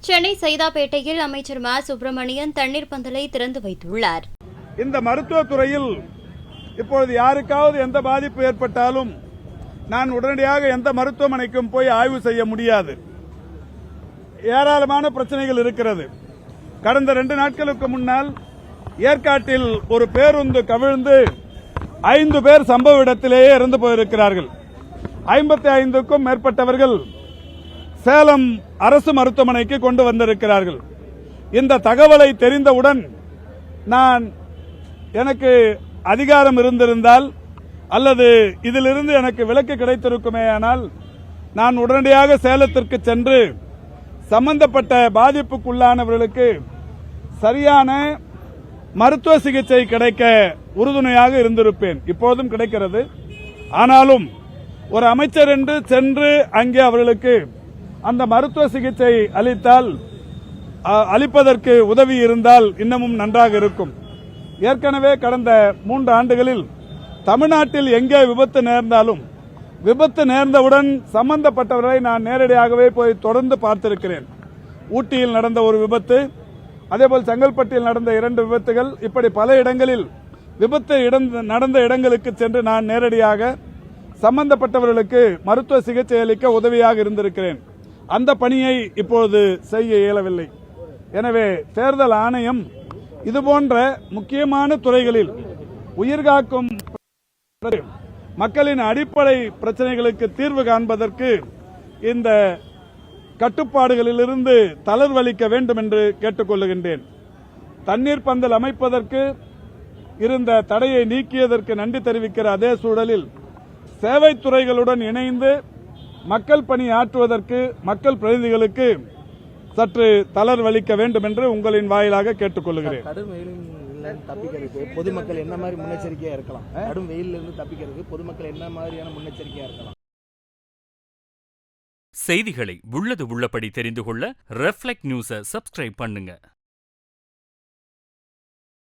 சென்னை சைதாப்பேட்டையில் அமைச்சர் மா சுப்பிரமணியன் தண்ணீர் பந்தலை திறந்து வைத்துள்ளார். இந்த மருத்துவத்துறையில் இப்பொழுது யாருக்காவது எந்த பாதிப்பு ஏற்பட்டாலும் நான் உடனடியாக எந்த மருத்துவமனைக்கும் போய் ஆய்வு செய்ய முடியாது. ஏராளமான பிரச்சனைகள் இருக்கிறது. கடந்த 2 நாட்களுக்கு முன்னால் ஏற்காட்டில் ஒரு பேருந்து கவிழ்ந்து 5 பேர் சம்பவ இடத்திலேயே இறந்து போயிருக்கிறார்கள். 55க்கும் மேற்பட்டவர்கள் சேலம் அரசு மருத்துவமனைக்கு கொண்டு வந்திருக்கிறார்கள். இந்த தகவலை தெரிந்தவுடன் எனக்கு அதிகாரம் இருந்திருந்தால் அல்லது இதிலிருந்து எனக்கு விலக்கு கிடைத்திருக்குமேயானால் நான் உடனடியாக சேலத்திற்கு சென்று சம்பந்தப்பட்ட பாதிப்புக்குள்ளானவர்களுக்கு சரியான மருத்துவ சிகிச்சை கிடைக்க உறுதுணையாக இருந்திருப்பேன். இப்போதும் கிடைக்கிறது. ஆனாலும் ஒரு அமைச்சர் என்று சென்று அங்கே அவர்களுக்கு அந்த மருத்துவ சிகிச்சை அளிப்பதற்கு உதவி இருந்தால் இன்னமும் நன்றாக இருக்கும். ஏற்கனவே கடந்த 3 ஆண்டுகளில் தமிழ்நாட்டில் எங்கே விபத்து நேர்ந்தாலும் விபத்து நேர்ந்தவுடன் சம்பந்தப்பட்டவர்களை நான் நேரடியாகவே போய் தொடர்ந்து பார்த்திருக்கிறேன். ஊட்டியில் நடந்த ஒரு விபத்து, அதேபோல் செங்கல்பட்டில் நடந்த 2 விபத்துகள், இப்படி பல இடங்களில் விபத்து நடந்த இடங்களுக்கு சென்று நான் நேரடியாக சம்பந்தப்பட்டவர்களுக்கு மருத்துவ சிகிச்சை அளிக்க உதவியாக இருந்திருக்கிறேன். அந்த பணியை இப்போது செய்ய இயலவில்லை. எனவே தேர்தல் ஆணையம் இதுபோன்ற முக்கியமான துறைகளில் உயிர்காக்கும் மக்களின் அடிப்படை பிரச்சனைகளுக்கு தீர்வு காண்பதற்கு இந்த கட்டுப்பாடுகளிலிருந்து தளர்வளிக்க வேண்டும் என்று கேட்டுக்கொள்ளுகின்றேன். தண்ணீர் பந்தல் அமைப்பதற்கு இருந்த தடையை நீக்கியதற்கு நன்றி தெரிவிக்கிற அதே சூழலில் சேவைத்துறைகளுடன் இணைந்து மக்கள் பணி ஆற்றுவதற்கு மக்கள் பிரதிநிதிகளுக்கு சற்று தளர்வளிக்க வேண்டும் என்று உங்களின் வாயிலாக கேட்டுக்கொள்கிறேன். கடும் வெயிலில் தப்பிக்கிறதுக்கு பொதுமக்கள் என்ன மாதிரி முன்னெச்சரிக்கையா இருக்கலாம்? கடும் வெயிலிருந்து தப்பிக்கிறதுக்கு பொதுமக்கள் என்ன மாதிரியான முன்னெச்சரிக்கையா இருக்கலாம்? செய்திகளை உள்ளது உள்ளபடி தெரிந்து கொள்ள ரெஃப்ளெக்ட் நியூஸை சப்ஸ்கிரைப் பண்ணுங்க.